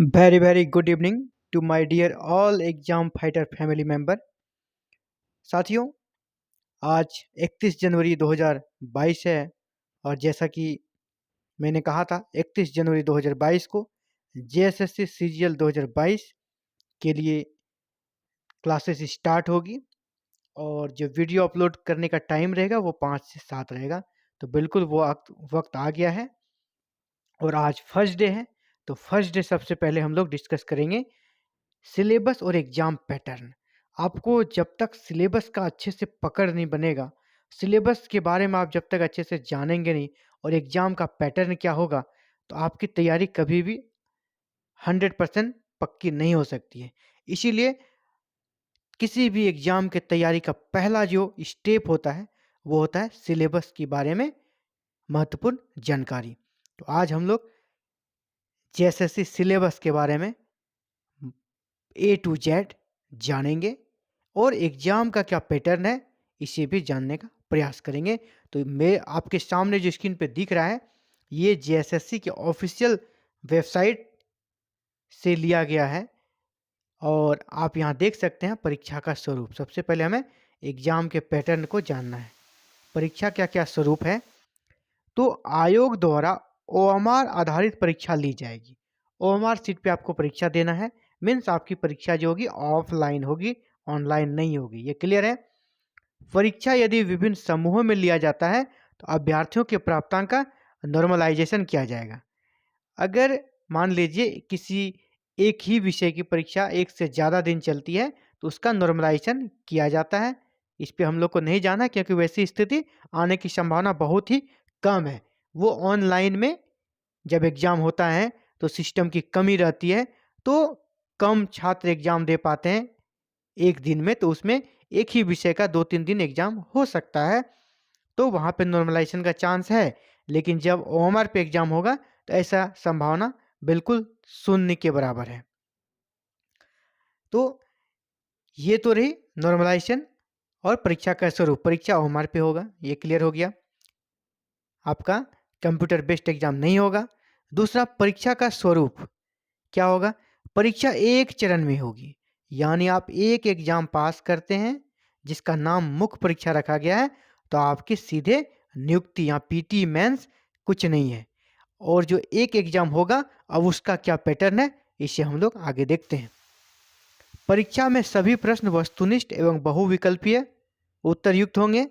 Very good evening to my dear all exam fighter family member. साथियों, आज 31 जनवरी 2022 है और जैसा कि मैंने कहा था 31 जनवरी 2022 को जेएसएससी सीजीएल 2022 के लिए क्लासेस स्टार्ट होगी और जो वीडियो अपलोड करने का टाइम रहेगा वो 5 से 7 रहेगा। तो बिल्कुल वो वक्त आ गया है और आज फर्स्ट डे है। तो फर्स्ट डे सबसे पहले हम लोग डिस्कस करेंगे सिलेबस और एग्जाम पैटर्न। आपको जब तक सिलेबस का अच्छे से पकड़ नहीं बनेगा, सिलेबस के बारे में आप जब तक अच्छे से जानेंगे नहीं और एग्जाम का पैटर्न क्या होगा, तो आपकी तैयारी कभी भी 100% पक्की नहीं हो सकती है। इसीलिए किसी भी एग्जाम के तैयारी का पहला जो स्टेप होता है वो होता है सिलेबस के बारे में महत्वपूर्ण जानकारी। तो आज हम लोग जेएसएससी सिलेबस के बारे में ए टू जेड जानेंगे और एग्जाम का क्या पैटर्न है इसे भी जानने का प्रयास करेंगे। तो मैं आपके सामने जो स्क्रीन पे दिख रहा है ये जेएसएससी के ऑफिशियल वेबसाइट से लिया गया है और आप यहाँ देख सकते हैं परीक्षा का स्वरूप। सबसे पहले हमें एग्जाम के पैटर्न को जानना है। परीक्षा क्या क्या स्वरूप है, तो आयोग द्वारा ओएमआर आधारित परीक्षा ली जाएगी। ओएमआर सीट पे आपको परीक्षा देना है। मीन्स आपकी परीक्षा जो होगी ऑफलाइन होगी, ऑनलाइन नहीं होगी। ये क्लियर है। परीक्षा यदि विभिन्न समूहों में लिया जाता है तो अभ्यर्थियों के प्राप्तांक का नॉर्मलाइजेशन किया जाएगा। अगर मान लीजिए किसी एक ही विषय की परीक्षा एक से ज़्यादा दिन चलती है तो उसका नॉर्मलाइजेशन किया जाता है। इस पे हम लोग को नहीं जाना क्योंकि वैसी स्थिति आने की संभावना बहुत ही कम है। वो ऑनलाइन में जब एग्ज़ाम होता है तो सिस्टम की कमी रहती है, तो कम छात्र एग्ज़ाम दे पाते हैं एक दिन में, तो उसमें एक ही विषय का 2-3 दिन एग्ज़ाम हो सकता है, तो वहाँ पे नॉर्मलाइजेशन का चांस है। लेकिन जब ओएमआर पे एग्ज़ाम होगा तो ऐसा संभावना बिल्कुल शून्य के बराबर है। तो ये तो रही नॉर्मलाइजेशन और परीक्षा का स्वरूप। परीक्षा ओएमआर पे होगा, ये क्लियर हो गया। आपका कंप्यूटर बेस्ड एग्ज़ाम नहीं होगा। दूसरा, परीक्षा का स्वरूप क्या होगा। परीक्षा एक चरण में होगी, यानी आप एक एग्जाम पास करते हैं जिसका नाम मुख्य परीक्षा रखा गया है तो आपकी सीधे नियुक्ति या पीटी मेंस कुछ नहीं है। और जो एक एग्जाम होगा अब उसका क्या पैटर्न है इसे हम लोग आगे देखते हैं। परीक्षा में सभी प्रश्न वस्तुनिष्ठ एवं बहुविकल्पीय उत्तर युक्त होंगे।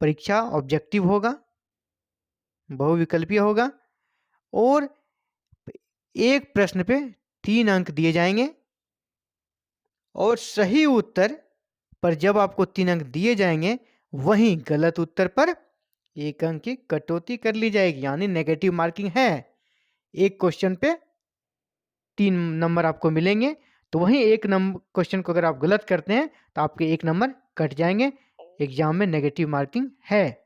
परीक्षा ऑब्जेक्टिव होगा, बहुविकल्पीय होगा और एक प्रश्न पे 3 अंक दिए जाएंगे और सही उत्तर पर जब आपको 3 अंक दिए जाएंगे वहीं गलत उत्तर पर 1 अंक की कटौती कर ली जाएगी, यानी नेगेटिव मार्किंग है। एक क्वेश्चन पे 3 नंबर आपको मिलेंगे, तो वहीं एक नंबर क्वेश्चन को अगर आप गलत करते हैं तो आपके 1 नंबर कट जाएंगे। एग्जाम में नेगेटिव मार्किंग है।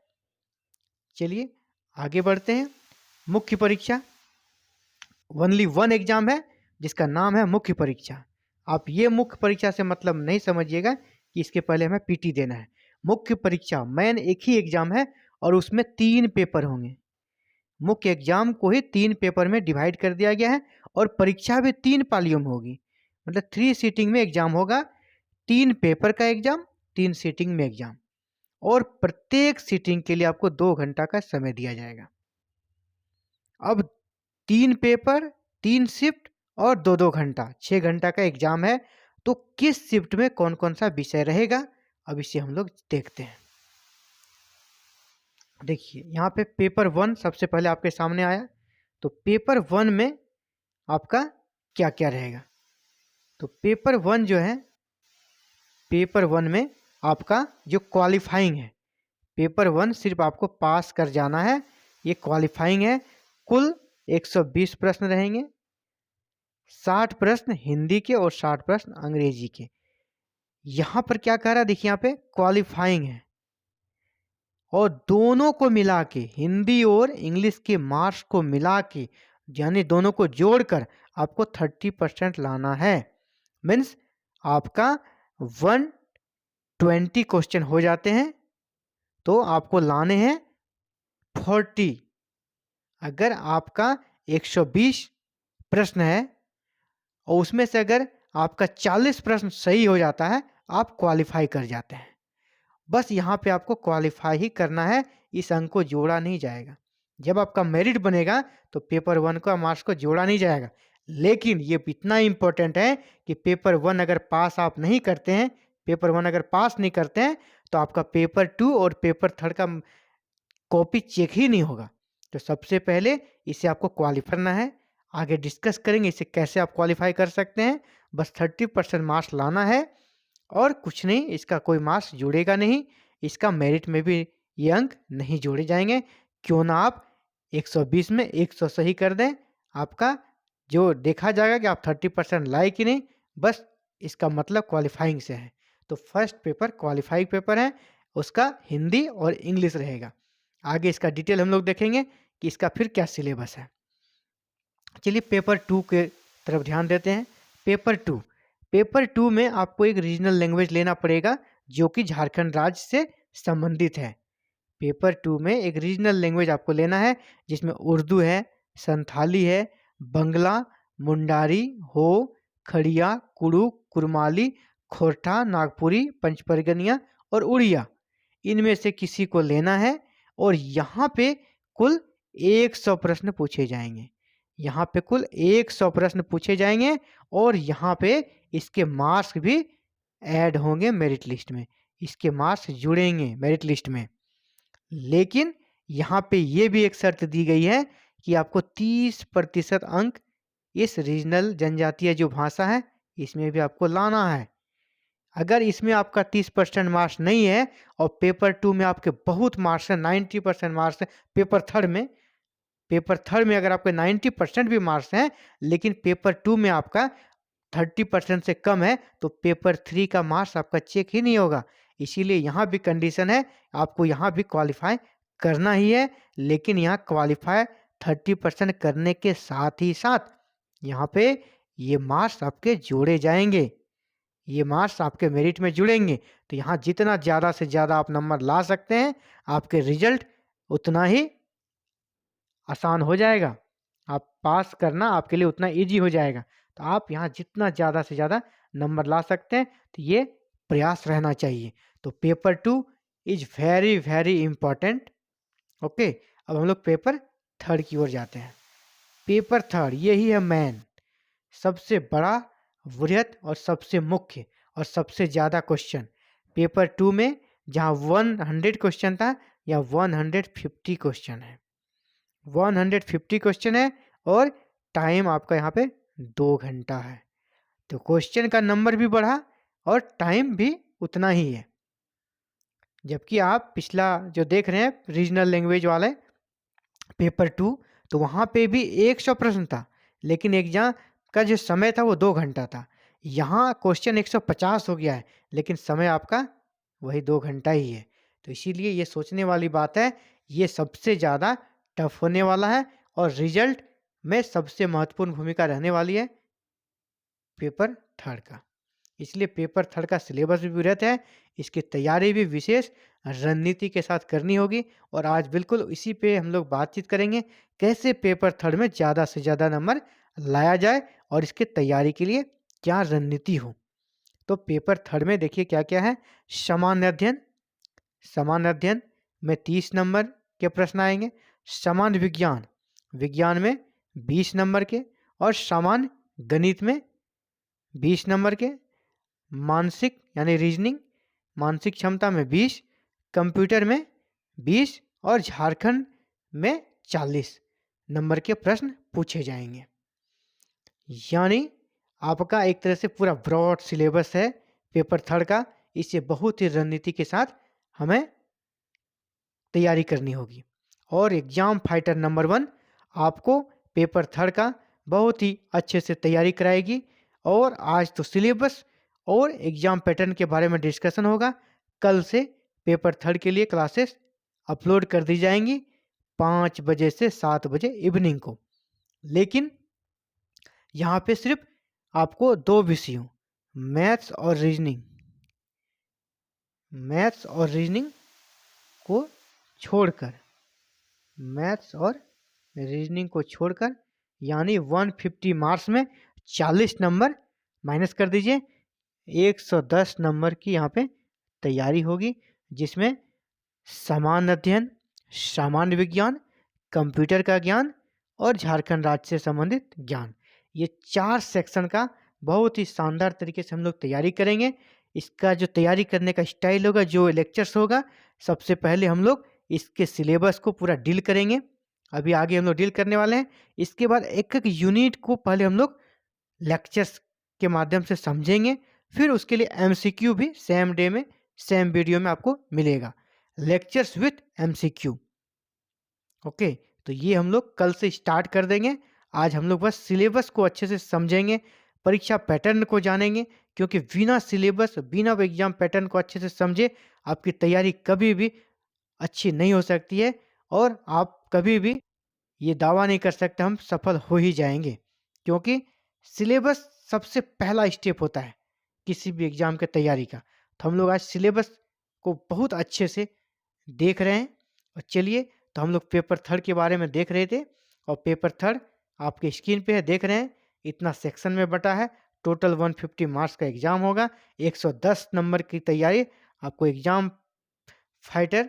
चलिए आगे बढ़ते हैं। मुख्य परीक्षा ओनली 1 एग्जाम है जिसका नाम है मुख्य परीक्षा। आप ये मुख्य परीक्षा से मतलब नहीं समझिएगा कि इसके पहले हमें पीटी देना है। मुख्य परीक्षा मेन एक ही एग्जाम है और उसमें 3 पेपर होंगे। मुख्य एग्जाम को ही 3 पेपर में डिवाइड कर दिया गया है और परीक्षा भी 3 पालियों में होगी, मतलब 3 सीटिंग में एग्जाम होगा। 3 पेपर का एग्जाम, 3 सीटिंग में एग्जाम और प्रत्येक सीटिंग के लिए आपको 2 घंटा का समय दिया जाएगा। अब 3 पेपर, 3 शिफ्ट और 2-2 घंटा, 6 घंटा का एग्जाम है। तो किस शिफ्ट में कौन कौन सा विषय रहेगा अब इसे हम लोग देखते हैं। देखिए यहाँ पे पेपर 1 सबसे पहले आपके सामने आया। तो पेपर 1 में आपका क्या क्या रहेगा। तो पेपर 1 जो है, पेपर 1 में आपका जो क्वालिफाइंग है, पेपर 1 सिर्फ आपको पास कर जाना है, ये क्वालिफाइंग है। कुल 120 प्रश्न रहेंगे, 60 प्रश्न हिंदी के और 60 प्रश्न अंग्रेजी के। यहाँ पर क्या कह रहा है, देखिए यहाँ पे क्वालिफाइंग है और दोनों को मिला के, हिंदी और इंग्लिश के मार्क्स को मिला के, यानी दोनों को जोड़कर आपको 30% लाना है। मीन्स आपका 120 क्वेश्चन हो जाते हैं तो आपको लाने हैं 40। अगर आपका 120 प्रश्न है और उसमें से अगर आपका 40 प्रश्न सही हो जाता है, आप क्वालिफाई कर जाते हैं। बस यहाँ पे आपको क्वालिफाई ही करना है, इस अंक को जोड़ा नहीं जाएगा। जब आपका मेरिट बनेगा तो पेपर 1 का मार्क्स को जोड़ा नहीं जाएगा। लेकिन ये इतना इम्पोर्टेंट है कि पेपर 1 अगर पास आप नहीं करते हैं, पेपर 1 अगर पास नहीं करते हैं, तो आपका पेपर 2 और पेपर 3 का कॉपी चेक ही नहीं होगा। तो सबसे पहले इसे आपको क्वालिफाई करना है। आगे डिस्कस करेंगे इसे कैसे आप क्वालिफाई कर सकते हैं। बस 30% मार्क्स लाना है और कुछ नहीं, इसका कोई मार्क्स जुड़ेगा नहीं, इसका मेरिट में भी ये अंक नहीं जोड़े जाएंगे। क्यों ना आप 120 में 100 सही कर दें, आपका जो देखा जाएगा कि आप 30% लाए कि नहीं, बस इसका मतलब क्वालिफाइंग से है। तो फर्स्ट पेपर क्वालिफाइंग पेपर है, उसका हिंदी और इंग्लिश रहेगा। आगे इसका डिटेल हम लोग देखेंगे कि इसका फिर क्या सिलेबस है। चलिए पेपर 2 के तरफ ध्यान देते हैं। पेपर 2 में आपको एक रीजनल लैंग्वेज लेना पड़ेगा जो कि झारखंड राज्य से संबंधित है। पेपर 2 में एक रीजनल लैंग्वेज आपको लेना है जिसमें उर्दू है, संथाली है, बंगला, मुंडारी, हो, खड़िया, कुड़ू, कुरमाली, खोरठा, नागपुरी, पंचपरगनिया और उड़िया, इनमें से किसी को लेना है। और यहाँ पे कुल 100 प्रश्न पूछे जाएंगे। यहाँ पे कुल 100 प्रश्न पूछे जाएंगे और यहाँ पे इसके मार्क्स भी ऐड होंगे मेरिट लिस्ट में, इसके मार्क्स जुड़ेंगे मेरिट लिस्ट में। लेकिन यहाँ पे ये भी एक शर्त दी गई है कि आपको 30% अंक इस रीजनल जनजातीय जो भाषा है इसमें भी आपको लाना है। अगर इसमें आपका 30% मार्क्स नहीं है और पेपर 2 में आपके बहुत मार्क्स है, 90% मार्क्स है, पेपर थर्ड में अगर आपके 90% भी मार्क्स हैं, लेकिन पेपर 2 में आपका 30% से कम है, तो पेपर 3 का मार्क्स आपका चेक ही नहीं होगा। इसीलिए यहाँ भी कंडीशन है, आपको यहाँ भी क्वालिफाई करना ही है। लेकिन यहाँ क्वालिफाई 30% करने के साथ ही साथ यहाँ पे ये मार्क्स आपके जोड़े जाएंगे, ये मार्क्स आपके मेरिट में जुड़ेंगे। तो यहाँ जितना ज़्यादा से ज़्यादा आप नंबर ला सकते हैं, आपके रिजल्ट उतना ही आसान हो जाएगा, आप पास करना आपके लिए उतना इजी हो जाएगा। तो आप यहाँ जितना ज़्यादा से ज़्यादा नंबर ला सकते हैं, तो ये प्रयास रहना चाहिए। तो paper 2 is very very important. Okay, अब हम लोग पेपर 3 की ओर जाते हैं। पेपर 3 यही है मेन, सबसे बड़ा, वृहत और सबसे मुख्य और सबसे ज़्यादा क्वेश्चन। पेपर 2 में जहाँ 100 क्वेश्चन था, या 150 क्वेश्चन है, 150 क्वेश्चन है और टाइम आपका यहाँ पे 2 घंटा है। तो क्वेश्चन का नंबर भी बढ़ा और टाइम भी उतना ही है। जबकि आप पिछला जो देख रहे हैं रीजनल लैंग्वेज वाले पेपर 2, तो वहाँ पे भी 100 प्रश्न था, लेकिन एग्जाम का जो समय था वो 2 घंटा था। यहाँ क्वेश्चन 150 हो गया है, लेकिन समय आपका वही 2 घंटा ही है। तो इसीलिए ये सोचने वाली बात है, ये सबसे ज़्यादा टफ होने वाला है और रिजल्ट में सबसे महत्वपूर्ण भूमिका रहने वाली है पेपर 3 का। इसलिए पेपर 3 का सिलेबस भी वृहत है, इसकी तैयारी भी विशेष रणनीति के साथ करनी होगी। और आज बिल्कुल इसी पे हम लोग बातचीत करेंगे, कैसे पेपर 3 में ज़्यादा से ज़्यादा नंबर लाया जाए और इसके तैयारी के लिए क्या रणनीति हो। तो पेपर 3 में देखिए क्या क्या है। सामान्य अध्ययन, सामान्य अध्ययन में 30 नंबर के प्रश्न आएंगे। सामान्य विज्ञान, विज्ञान में 20 नंबर के, और सामान्य गणित में 20 नंबर के। मानसिक यानी रीजनिंग, मानसिक क्षमता में 20, कंप्यूटर में 20 और झारखंड में 40 नंबर के प्रश्न पूछे जाएंगे। यानी आपका एक तरह से पूरा ब्रॉड सिलेबस है पेपर 3 का। इसे बहुत ही रणनीति के साथ हमें तैयारी करनी होगी। और एग्जाम फाइटर नंबर 1 आपको पेपर 3 का बहुत ही अच्छे से तैयारी कराएगी। और आज तो सिलेबस और एग्जाम पैटर्न के बारे में डिस्कशन होगा। कल से पेपर 3 के लिए क्लासेस अपलोड कर दी जाएंगी 5 बजे से 7 बजे इवनिंग को। लेकिन यहाँ पे सिर्फ आपको 2 विषयों मैथ्स और रीजनिंग को छोड़कर, मैथ्स और रीजनिंग को छोड़कर, यानी 150 मार्क्स में 40 नंबर माइनस कर दीजिए, 110 नंबर की यहाँ पे तैयारी होगी, जिसमें सामान्य अध्ययन, सामान्य विज्ञान, कंप्यूटर का ज्ञान और झारखंड राज्य से संबंधित ज्ञान, ये 4 सेक्शन का बहुत ही शानदार तरीके से हम लोग तैयारी करेंगे। इसका जो तैयारी करने का स्टाइल होगा, जो लेक्चर्स होगा, सबसे पहले हम लोग इसके सिलेबस को पूरा डील करेंगे। अभी आगे हम लोग डील करने वाले हैं। इसके बाद एक एक यूनिट को पहले हम लोग लेक्चर्स के माध्यम से समझेंगे, फिर उसके लिए एमसीक्यू भी सेम डे में सेम वीडियो में आपको मिलेगा, लेक्चर्स विथ एमसीक्यू। ओके, तो ये हम लोग कल से स्टार्ट कर देंगे। आज हम लोग बस सिलेबस को अच्छे से समझेंगे, परीक्षा पैटर्न को जानेंगे, क्योंकि बिना सिलेबस, बिना एग्जाम पैटर्न को अच्छे से समझे आपकी तैयारी कभी भी अच्छी नहीं हो सकती है, और आप कभी भी ये दावा नहीं कर सकते हम सफल हो ही जाएंगे, क्योंकि सिलेबस सबसे पहला स्टेप होता है किसी भी एग्जाम की तैयारी का। तो हम लोग आज सिलेबस को बहुत अच्छे से देख रहे हैं। और चलिए, तो हम लोग पेपर थर्ड के बारे में देख रहे थे, और पेपर थर्ड आपके स्क्रीन पे है, देख रहे हैं। इतना सेक्शन में बटा है, टोटल 150 मार्क्स का एग्जाम होगा, 110 नंबर की तैयारी आपको एग्जाम फाइटर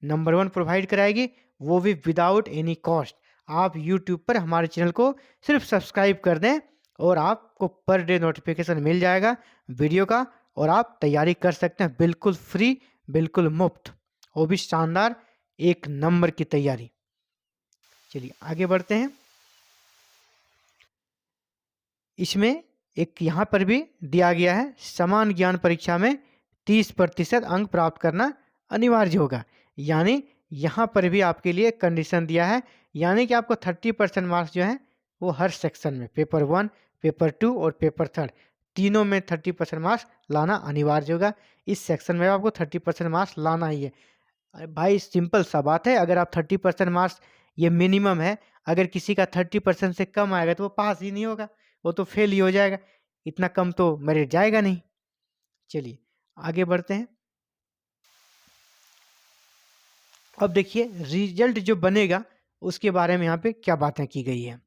नंबर 1 प्रोवाइड कराएगी, वो भी विदाउट एनी कॉस्ट। आप यूट्यूब पर हमारे चैनल को सिर्फ सब्सक्राइब कर दें और आपको पर डे नोटिफिकेशन मिल जाएगा वीडियो का, और आप तैयारी कर सकते हैं बिल्कुल फ्री, बिल्कुल मुफ्त, वो भी शानदार 1 नंबर की तैयारी। चलिए आगे बढ़ते हैं। इसमें एक यहाँ पर भी दिया गया है, समान ज्ञान परीक्षा में 30% अंक प्राप्त करना अनिवार्य होगा। यानी यहाँ पर भी आपके लिए कंडीशन दिया है, यानी कि आपको 30% मार्क्स जो है वो हर सेक्शन में, पेपर 1, पेपर 2 और पेपर थर्ड, तीनों में 30% मार्क्स लाना अनिवार्य होगा। इस सेक्शन में आपको 30% मार्क्स लाना ही है। अरे भाई, सिंपल सा बात है, अगर आप 30% मार्क्स, ये मिनिमम है, अगर किसी का 30% से कम आएगा तो वो पास ही नहीं होगा, वो तो फेल ही हो जाएगा, इतना कम तो मेरिट जाएगा नहीं। चलिए आगे बढ़ते हैं। अब देखिए रिजल्ट जो बनेगा उसके बारे में यहाँ पे क्या बातें की गई है।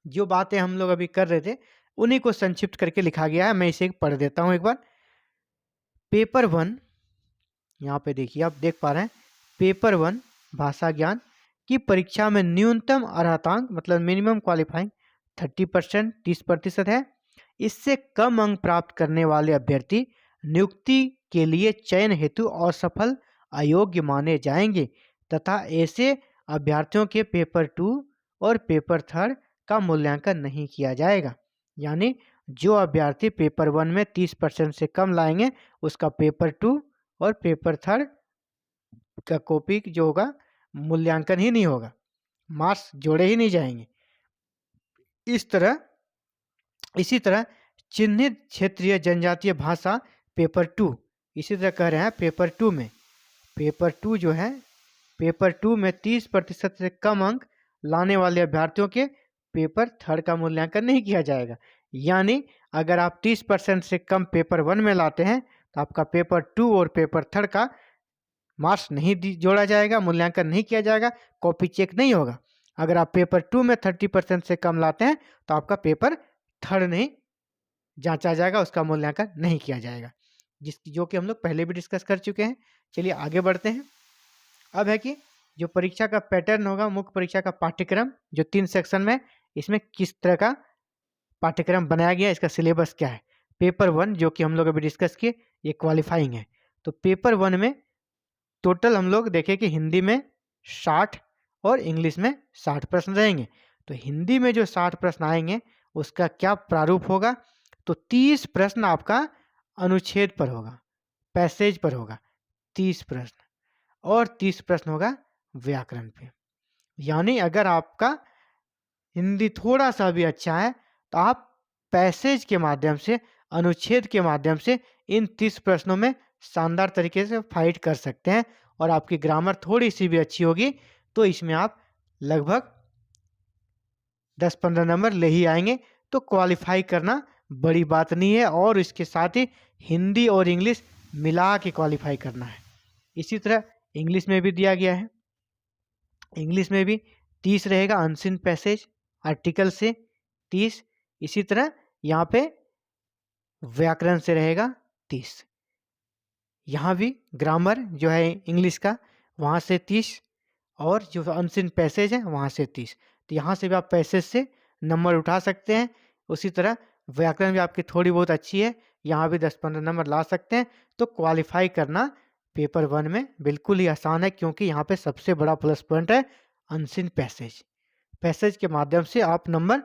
जो बातें हम लोग अभी कर रहे थे उन्हीं को संक्षिप्त करके लिखा गया है, मैं इसे पढ़ देता हूँ एक बार। पेपर 1, यहाँ पे देखिए, आप देख पा रहे हैं, पेपर 1 भाषा ज्ञान की परीक्षा में न्यूनतम अर्हतांक, मतलब मिनिमम क्वालिफाइंग 30%, 30% है। इससे कम अंक प्राप्त करने वाले अभ्यर्थी नियुक्ति के लिए चयन हेतु असफल, अयोग्य माने जाएंगे, तथा ऐसे अभ्यर्थियों के पेपर 2 और पेपर थर्ड का मूल्यांकन नहीं किया जाएगा। यानी जो अभ्यर्थी पेपर 1 में 30% से कम लाएंगे, उसका पेपर 2 और पेपर थर्ड का कॉपी जो होगा मूल्यांकन ही नहीं होगा, मार्क्स जोड़े ही नहीं जाएंगे। इसी तरह चिन्हित क्षेत्रीय जनजातीय भाषा पेपर 2, इसी तरह कह रहे हैं पेपर 2 में, पेपर 2 जो है, पेपर 2 में 30% से कम अंक लाने वाले अभ्यर्थियों के पेपर थर्ड का मूल्यांकन नहीं किया जाएगा। यानी अगर आप 30% से कम पेपर 1 में लाते हैं तो आपका पेपर 2 और पेपर थर्ड का मार्क्स नहीं जोड़ा जाएगा, मूल्यांकन नहीं किया जाएगा, कॉपी चेक नहीं होगा। अगर आप पेपर 2 में 30% से कम लाते हैं तो आपका पेपर थर्ड नहीं जांचा जाएगा, उसका मूल्यांकन नहीं किया जाएगा, जो कि हम लोग पहले भी डिस्कस कर चुके हैं। चलिए आगे बढ़ते हैं। अब है कि जो परीक्षा का पैटर्न होगा, मुख्य परीक्षा का पाठ्यक्रम जो 3 सेक्शन में, इसमें किस तरह का पाठ्यक्रम बनाया गया, इसका सिलेबस क्या है। पेपर 1 जो कि हम लोग अभी डिस्कस किए, ये क्वालिफाइंग है। तो पेपर 1 में टोटल हम लोग देखें कि हिंदी में 60 और इंग्लिश में 60 प्रश्न रहेंगे। तो हिंदी में जो 60 प्रश्न आएंगे उसका क्या प्रारूप होगा, तो 30 प्रश्न आपका अनुच्छेद पर होगा, पैसेज पर होगा 30 प्रश्न, और 30 प्रश्न होगा व्याकरण पे। यानी अगर आपका हिंदी थोड़ा सा भी अच्छा है तो आप पैसेज के माध्यम से, अनुच्छेद के माध्यम से इन 30 प्रश्नों में शानदार तरीके से फाइट कर सकते हैं। और आपकी ग्रामर थोड़ी सी भी अच्छी होगी तो इसमें आप लगभग 10-15 नंबर ले ही आएंगे। तो क्वालिफाई करना बड़ी बात नहीं है, और इसके साथ ही हिंदी और इंग्लिश मिला के क्वालिफाई करना है। इसी तरह इंग्लिश में भी दिया गया है, इंग्लिश में भी 30 रहेगा अनसीन पैसेज, आर्टिकल से 30, इसी तरह यहाँ पे व्याकरण से रहेगा 30। यहाँ भी ग्रामर जो है इंग्लिश का वहाँ से 30, और जो अनसीन पैसेज है वहाँ से 30। तो यहाँ से भी आप पैसेज से नंबर उठा सकते हैं। उसी तरह व्याकरण भी आपकी थोड़ी बहुत अच्छी है, यहाँ भी 10-15 नंबर ला सकते हैं। तो क्वालिफाई करना पेपर 1 में बिल्कुल ही आसान है, क्योंकि यहाँ पे सबसे बड़ा प्लस पॉइंट है अनसीन पैसेज। पैसेज के माध्यम से आप नंबर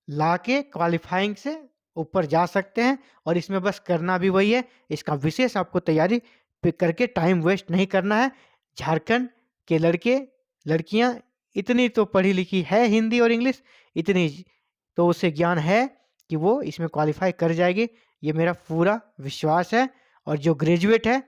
ला के क्वालिफाइंग से ऊपर जा सकते हैं। और इसमें बस करना भी वही है, इसका विशेष आपको तैयारी करके टाइम वेस्ट नहीं करना है। झारखंड के लड़के लड़कियां इतनी तो पढ़ी लिखी है हिंदी और इंग्लिश, इतनी तो उसे ज्ञान है कि वो इसमें क्वालिफाई कर जाएगी, ये मेरा पूरा विश्वास है। और जो ग्रेजुएट है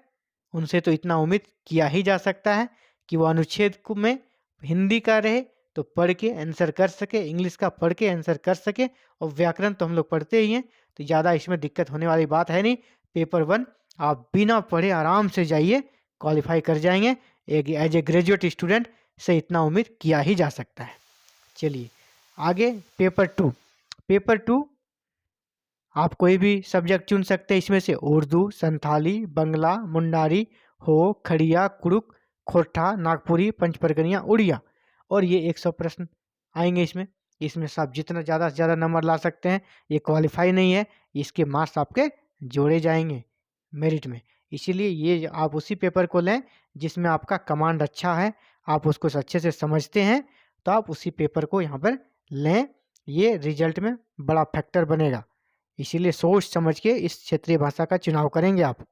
उनसे तो इतना उम्मीद किया ही जा सकता है कि वो अनुच्छेद में हिंदी का रहे तो पढ़ के आंसर कर सके, इंग्लिश का पढ़ के आंसर कर सके, और व्याकरण तो हम लोग पढ़ते ही हैं, तो ज़्यादा इसमें दिक्कत होने वाली बात है नहीं। पेपर 1 आप बिना पढ़े आराम से जाइए, क्वालिफाई कर जाएंगे। एज ए ग्रेजुएट स्टूडेंट से इतना उम्मीद किया ही जा सकता है। चलिए आगे पेपर 2। पेपर 2 आप कोई भी सब्जेक्ट चुन सकते हैं इसमें से, उर्दू, संथाली, बंगला, मुंडारी, हो, खड़िया, कुड़ुक, खोरठा, नागपुरी, पंचपरगनिया, उड़िया। और ये 100 प्रश्न आएंगे इसमें। इसमें से आप जितना ज़्यादा से ज़्यादा नंबर ला सकते हैं। ये क्वालिफाई नहीं है, इसके मार्क्स आपके जोड़े जाएंगे मेरिट में। इसीलिए ये आप उसी पेपर को लें जिसमें आपका कमांड अच्छा है, आप उसको अच्छे से समझते हैं, तो आप उसी पेपर को यहाँ पर लें। ये रिजल्ट में बड़ा फैक्टर बनेगा, इसीलिए सोच समझ के इस क्षेत्रीय भाषा का चुनाव करेंगे आप।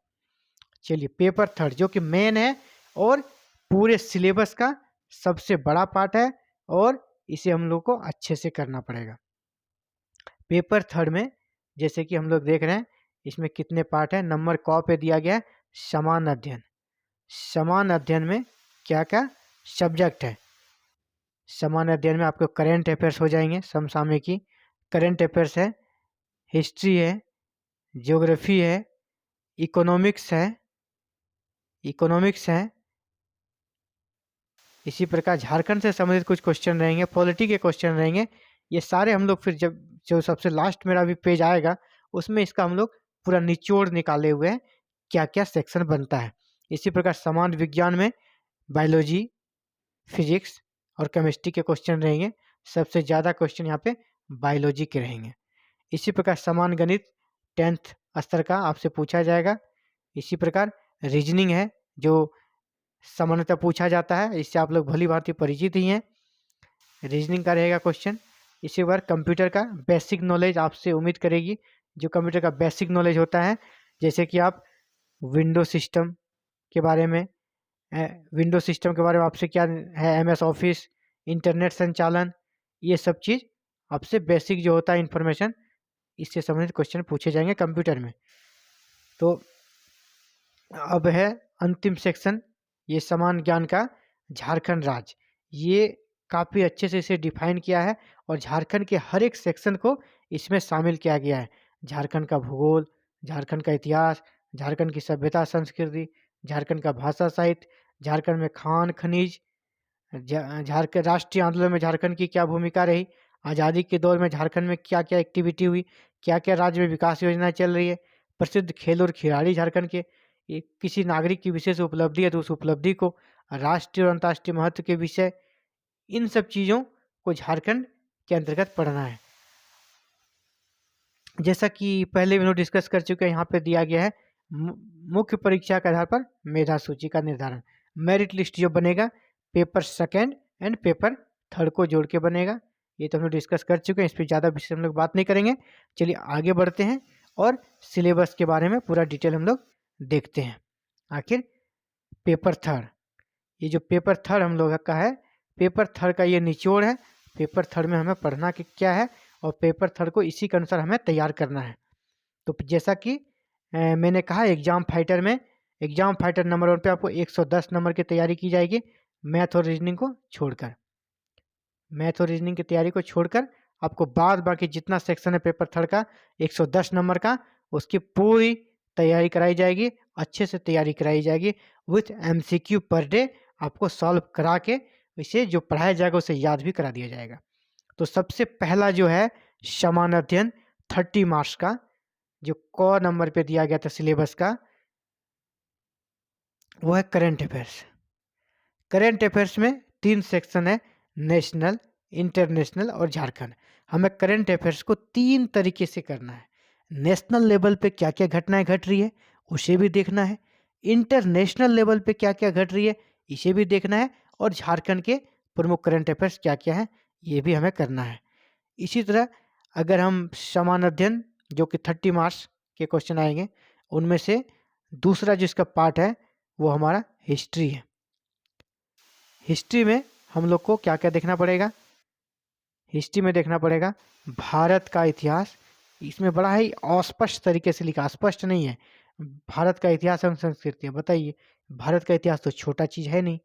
चलिए पेपर 3 जो कि मेन है और पूरे सिलेबस का सबसे बड़ा पार्ट है, और इसे हम लोग को अच्छे से करना पड़ेगा। पेपर 3 में जैसे कि हम लोग देख रहे हैं, इसमें कितने पार्ट है, नंबर क पे दिया गया है समान अध्ययन। समान अध्ययन में क्या क्या सब्जेक्ट है? समान अध्ययन में आपको करेंट अफेयर्स हो जाएंगे, समसामयिकी, करेंट अफेयर्स है, हिस्ट्री है, ज्योग्राफी है, इकोनॉमिक्स है, इसी प्रकार झारखंड से संबंधित कुछ क्वेश्चन रहेंगे, पॉलिटी के क्वेश्चन रहेंगे। ये सारे हम लोग फिर जब जो सबसे लास्ट मेरा भी पेज आएगा उसमें इसका हम लोग पूरा निचोड़ निकाले हुए हैं, क्या क्या सेक्शन बनता है। इसी प्रकार समान विज्ञान में बायोलॉजी, फिजिक्स और केमिस्ट्री के क्वेश्चन रहेंगे। सबसे ज़्यादा क्वेश्चन यहाँ पे बायोलॉजी के रहेंगे। इसी प्रकार समान गणित 10th स्तर का आपसे पूछा जाएगा। इसी प्रकार रीजनिंग है जो सामान्यतः पूछा जाता है, इससे आप लोग भली भांति परिचित ही हैं। रीजनिंग का रहेगा क्वेश्चन। इसी बार कंप्यूटर का बेसिक नॉलेज आपसे उम्मीद करेगी, जो कंप्यूटर का बेसिक नॉलेज होता है, जैसे कि आप विंडो सिस्टम के बारे में आपसे क्या है, MS ऑफिस, इंटरनेट संचालन, ये सब चीज़ आपसे बेसिक जो होता है इन्फॉर्मेशन, इससे संबंधित क्वेश्चन पूछे जाएंगे कंप्यूटर में। तो अब है अंतिम सेक्शन, ये समान ज्ञान का झारखंड राज्य। ये काफ़ी अच्छे से इसे डिफाइन किया है और झारखंड के हर एक सेक्शन को इसमें शामिल किया गया है। झारखंड का भूगोल, झारखंड का इतिहास, झारखंड की सभ्यता संस्कृति, झारखंड का भाषा साहित्य, झारखंड में खान खनिज, झारखंड राष्ट्रीय आंदोलन में झारखंड की क्या भूमिका रही, आज़ादी के दौर में झारखंड में क्या क्या एक्टिविटी हुई, क्या क्या राज्य में विकास योजनाएं चल रही है, प्रसिद्ध खेल और खिलाड़ी झारखंड के, किसी नागरिक की विशेष उपलब्धि है तो उस उपलब्धि को, राष्ट्रीय और अंतर्राष्ट्रीय महत्व के विषय, इन सब चीज़ों को झारखंड के अंतर्गत पढ़ना है। जैसा कि पहले भी लोग डिस्कस कर चुके हैं, यहाँ पे दिया गया है मुख्य परीक्षा के आधार पर मेधा सूची का निर्धारण। मेरिट लिस्ट जो बनेगा पेपर 2 एंड पेपर 3 को जोड़ के बनेगा। ये तो हम लोग डिस्कस कर चुके हैं, इस पर ज़्यादा विषय हम लोग बात नहीं करेंगे। चलिए आगे बढ़ते हैं और सिलेबस के बारे में पूरा डिटेल हम लोग देखते हैं। आखिर पेपर 3, ये जो पेपर 3 हम लोग का है, पेपर 3 का ये निचोड़ है। पेपर 3 में हमें पढ़ना क्या है और पेपर 3 को इसी के अनुसार हमें तैयार करना है। तो जैसा कि मैंने कहा, एग्जाम फाइटर नंबर 1 पे आपको 110 नंबर की तैयारी की जाएगी, मैथ और रीजनिंग को छोड़कर। मैथ और रीजनिंग की तैयारी को छोड़कर आपको बाद बाकी जितना सेक्शन है पेपर 3 का 110 नंबर का, उसकी पूरी तैयारी कराई जाएगी, अच्छे से तैयारी कराई जाएगी विथ MCQ पर डे। आपको सॉल्व करा के इसे जो पढ़ाया जाएगा उसे याद भी करा दिया जाएगा। तो सबसे पहला जो है समान अध्ययन 30 मार्क्स का जो क नंबर पे दिया गया था सिलेबस का, वो है करंट अफेयर्स। करंट अफेयर्स में 3 सेक्शन है, नेशनल, इंटरनेशनल और झारखंड। हमें करंट अफेयर्स को 3 तरीके से करना है। नेशनल लेवल पे क्या क्या घटनाएं घट रही है उसे भी देखना है, इंटरनेशनल लेवल पे क्या क्या घट रही है इसे भी देखना है, और झारखंड के प्रमुख करंट अफेयर्स क्या क्या है ये भी हमें करना है। इसी तरह अगर हम समान अध्ययन जो कि 30 मार्क्स के क्वेश्चन आएंगे, उनमें से दूसरा जिसका पार्ट है वो हमारा हिस्ट्री है। हिस्ट्री में हम लोग को क्या क्या देखना पड़ेगा? हिस्ट्री में देखना पड़ेगा भारत का इतिहास। इसमें बड़ा ही अस्पष्ट तरीके से लिखा, स्पष्ट नहीं है, भारत का इतिहास एवं संस्कृति। बताइए, भारत का इतिहास तो छोटा चीज है नहीं,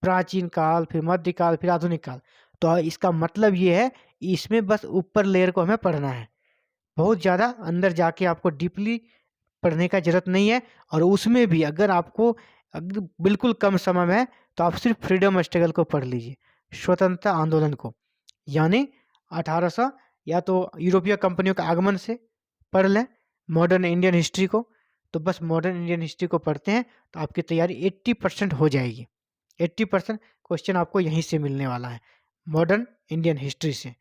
प्राचीन काल, फिर मध्यकाल, फिर आधुनिक काल। तो इसका मतलब ये है इसमें बस ऊपर लेयर को हमें पढ़ना है, बहुत ज़्यादा अंदर जाके आपको डीपली पढ़ने का जरूरत नहीं है। और उसमें भी अगर आपको बिल्कुल कम समय में है तो आप सिर्फ फ्रीडम स्ट्रगल को पढ़ लीजिए, स्वतंत्रता आंदोलन को, यानी 1800 या तो यूरोपीय कंपनियों के आगमन से पढ़ लें, मॉडर्न इंडियन हिस्ट्री को। तो बस मॉडर्न इंडियन हिस्ट्री को पढ़ते हैं तो आपकी तैयारी 80% हो जाएगी। 80% क्वेश्चन आपको यहीं से मिलने वाला है, मॉडर्न इंडियन हिस्ट्री से।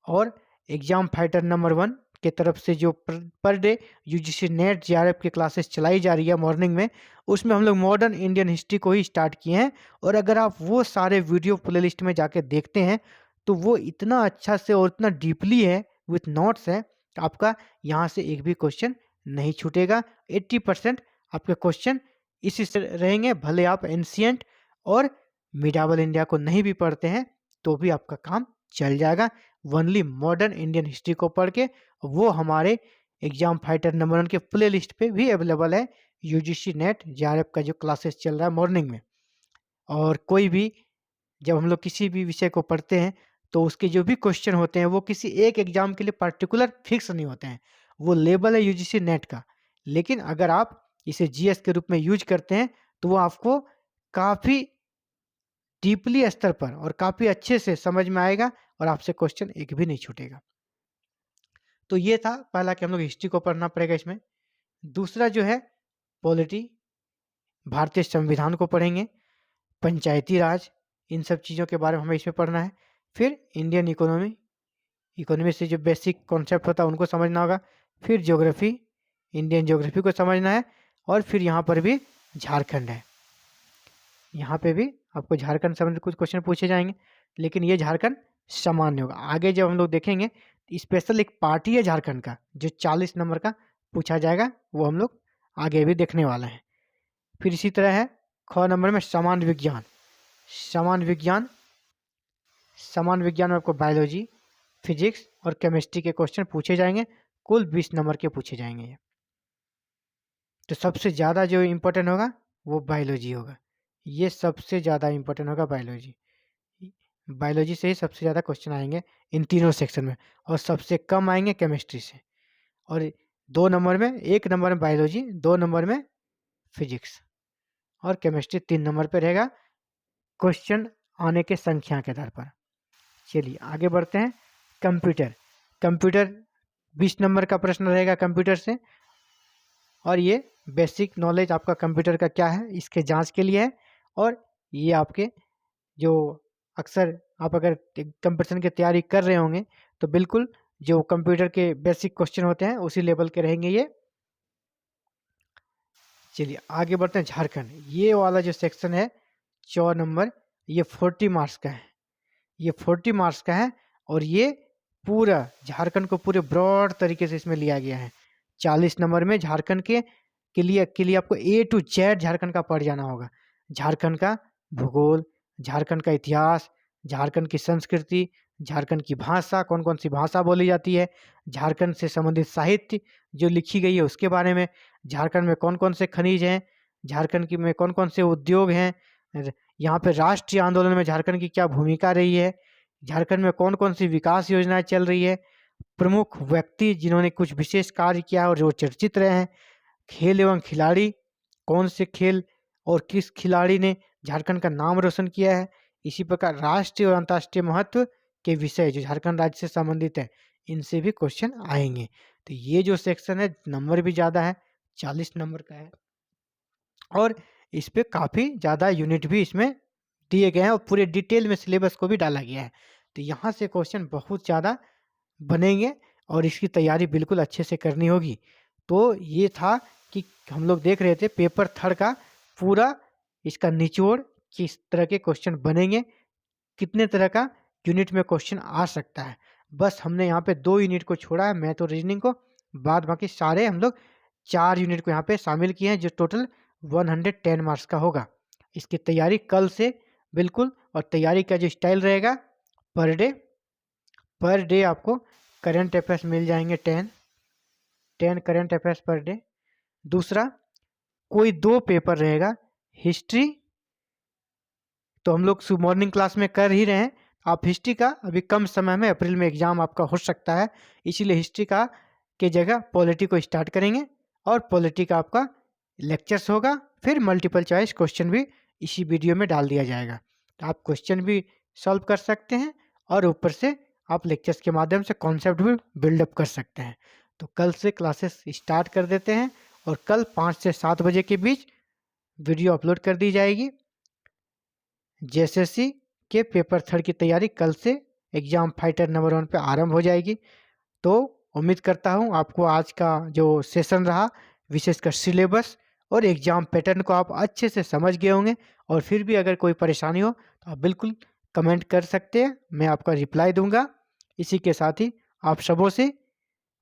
और एग्जाम फाइटर नंबर 1 के तरफ से जो per day UGC net JRF की क्लासेस चलाई जा रही है मॉर्निंग में, उसमें हम लोग मॉडर्न इंडियन हिस्ट्री को ही स्टार्ट किए हैं। और अगर आप वो सारे वीडियो प्लेलिस्ट में जाके देखते हैं तो वो इतना अच्छा से और इतना डीपली है, विथ नोट्स है, आपका यहाँ से एक भी क्वेश्चन नहीं छूटेगा। 80% आपके क्वेश्चन इसी से रहेंगे, भले आप एंशिएंट और मिडावल इंडिया को नहीं भी पढ़ते हैं तो भी आपका काम चल जाएगा। ओनली मॉडर्न इंडियन हिस्ट्री को पढ़ के, वो हमारे एग्जाम फाइटर नंबर 1 के प्ले लिस्ट पे भी अवेलेबल है, यूजीसी नेट जेआरएफ का जो क्लासेस चल रहा है मॉर्निंग में। और कोई भी जब हम लोग किसी भी विषय को पढ़ते हैं तो उसके जो भी क्वेश्चन होते हैं वो किसी एक एग्जाम के लिए पर्टिकुलर फिक्स नहीं होते हैं, वो लेबल है यूजीसी नेट का। लेकिन अगर आप इसे जीएस के रूप में यूज करते हैं तो वो आपको काफ़ी डीपली स्तर पर और काफ़ी अच्छे से समझ में आएगा और आपसे क्वेश्चन एक भी नहीं छूटेगा। तो ये था पहला कि हम लोग हिस्ट्री को पढ़ना पड़ेगा इसमें। दूसरा जो है पॉलिटी, भारतीय संविधान को पढ़ेंगे, पंचायती राज, इन सब चीज़ों के बारे में हमें इसमें पढ़ना है। फिर इंडियन इकोनॉमी, इकोनॉमी से जो बेसिक कॉन्सेप्ट होता है उनको समझना होगा। फिर ज्योग्राफी, इंडियन ज्योग्राफी को समझना है। और फिर यहाँ पर भी झारखंड है, यहाँ पे भी आपको झारखंड संबंधित कुछ क्वेश्चन पूछे जाएंगे, लेकिन ये झारखंड सामान्य होगा। आगे जब हम लोग देखेंगे स्पेशल एक पार्टी है झारखंड का जो 40 नंबर का पूछा जाएगा, वो हम लोग आगे भी देखने वाले हैं। फिर इसी तरह है ख नंबर में समान विज्ञान। समान विज्ञान में आपको बायोलॉजी, फिजिक्स और केमिस्ट्री के क्वेश्चन पूछे जाएंगे, कुल 20 नंबर के पूछे जाएंगे ये। तो सबसे ज़्यादा जो इम्पोर्टेंट होगा वो बायोलॉजी होगा, ये सबसे ज़्यादा इम्पोर्टेंट होगा बायोलॉजी। बायोलॉजी से ही सबसे ज़्यादा क्वेश्चन आएंगे इन तीनों सेक्शन में, और सबसे कम आएंगे केमिस्ट्री से। और 2 नंबर में, 1 नंबर में बायोलॉजी, 2 नंबर में फिजिक्स, और केमिस्ट्री 3 नंबर पे रहेगा क्वेश्चन आने के संख्या के आधार पर। चलिए आगे बढ़ते हैं। कंप्यूटर 20 नंबर का प्रश्न रहेगा कंप्यूटर से, और ये बेसिक नॉलेज आपका कंप्यूटर का क्या है इसके जांच के लिए है। और ये आपके जो अक्सर आप अगर कंपटीशन की तैयारी कर रहे होंगे तो बिल्कुल जो कंप्यूटर के बेसिक क्वेश्चन होते हैं उसी लेवल के रहेंगे ये। चलिए आगे बढ़ते हैं। झारखंड, ये वाला जो सेक्शन है 4 नंबर, ये 40 मार्क्स का है, ये 40 मार्क्स का है। और ये पूरा झारखंड को पूरे ब्रॉड तरीके से इसमें लिया गया है। 40 नंबर में झारखंड के लिए आपको A to Z झारखंड का पढ़ जाना होगा। झारखंड का भूगोल, झारखंड का इतिहास, झारखंड की संस्कृति, झारखंड की भाषा, कौन कौन सी भाषा बोली जाती है, झारखंड से संबंधित साहित्य जो लिखी गई है उसके बारे में, झारखंड में कौन कौन से खनिज हैं, झारखंड की में कौन कौन से उद्योग हैं, यहाँ पे राष्ट्रीय आंदोलन में झारखंड की क्या भूमिका रही है, झारखंड में कौन कौन सी विकास योजनाएं चल रही है, प्रमुख व्यक्ति जिन्होंने कुछ विशेष कार्य किया और जो चर्चित रहे हैं, खेल एवं खिलाड़ी, कौन से खेल और किस खिलाड़ी ने झारखंड का नाम रोशन किया है। इसी प्रकार राष्ट्रीय और अंतर्राष्ट्रीय महत्व के विषय जो झारखंड राज्य से संबंधित है इनसे भी क्वेश्चन आएंगे। तो ये जो सेक्शन है नंबर भी ज़्यादा है, 40 नंबर का है और इस पे काफ़ी ज़्यादा यूनिट भी इसमें दिए गए हैं और पूरे डिटेल में सिलेबस को भी डाला गया है। तो यहाँ से क्वेश्चन बहुत ज़्यादा बनेंगे और इसकी तैयारी बिल्कुल अच्छे से करनी होगी। तो ये था कि हम लोग देख रहे थे पेपर थर्ड का पूरा इसका निचोड़, किस तरह के क्वेश्चन बनेंगे, कितने तरह का यूनिट में क्वेश्चन आ सकता है। बस हमने यहाँ पे 2 यूनिट को छोड़ा है, मैथ और रीजनिंग को, बाद बाकी सारे हम लोग 4 यूनिट को यहाँ पे शामिल किए हैं जो टोटल 110 मार्क्स का होगा। इसकी तैयारी कल से बिल्कुल, और तैयारी का जो स्टाइल रहेगा पर डे आपको करंट अफेयर्स मिल जाएंगे 10 करंट अफेयर्स पर डे। दूसरा, कोई 2 पेपर रहेगा, हिस्ट्री तो हम लोग मॉर्निंग क्लास में कर ही रहे हैं। आप हिस्ट्री का अभी कम समय में अप्रैल में एग्जाम आपका हो सकता है, इसीलिए हिस्ट्री का के जगह पॉलिटी को स्टार्ट करेंगे और पॉलिटी का आपका लेक्चर्स होगा, फिर मल्टीपल चॉइस क्वेश्चन भी इसी वीडियो में डाल दिया जाएगा। तो आप क्वेश्चन भी सॉल्व कर सकते हैं और ऊपर से आप लेक्चर्स के माध्यम से कॉन्सेप्ट भी बिल्डअप कर सकते हैं। तो कल से क्लासेस स्टार्ट कर देते हैं और कल 5 से 7 बजे के बीच वीडियो अपलोड कर दी जाएगी। जेएसएससी के पेपर थर्ड की तैयारी कल से एग्जाम फाइटर नंबर 1 पे आरंभ हो जाएगी। तो उम्मीद करता हूँ आपको आज का जो सेशन रहा, विशेषकर सिलेबस और एग्जाम पैटर्न को आप अच्छे से समझ गए होंगे। और फिर भी अगर कोई परेशानी हो तो आप बिल्कुल कमेंट कर सकते हैं, मैं आपका रिप्लाई दूंगा। इसी के साथ ही आप सबों से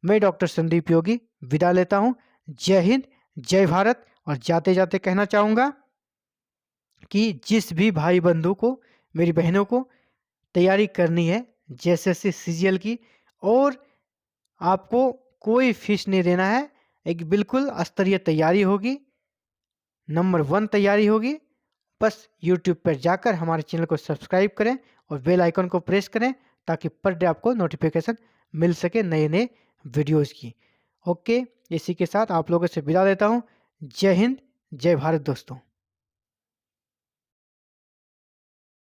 मैं डॉक्टर संदीप योगी विदा लेता हूँ। जय हिंद, जय भारत। और जाते जाते कहना चाहूँगा कि जिस भी भाई बंधु को, मेरी बहनों को तैयारी करनी है जेएसएससी सीजीएल की, और आपको कोई फीस नहीं देना है, एक बिल्कुल स्तरीय तैयारी होगी, नंबर 1 तैयारी होगी। बस यूट्यूब पर जाकर हमारे चैनल को सब्सक्राइब करें और बेल आइकन को प्रेस करें ताकि पर डे आपको नोटिफिकेशन मिल सके नए नए वीडियोज़ की। ओके, इसी के साथ आप लोगों से विदा लेता हूँ। जय हिंद, जय भारत दोस्तों।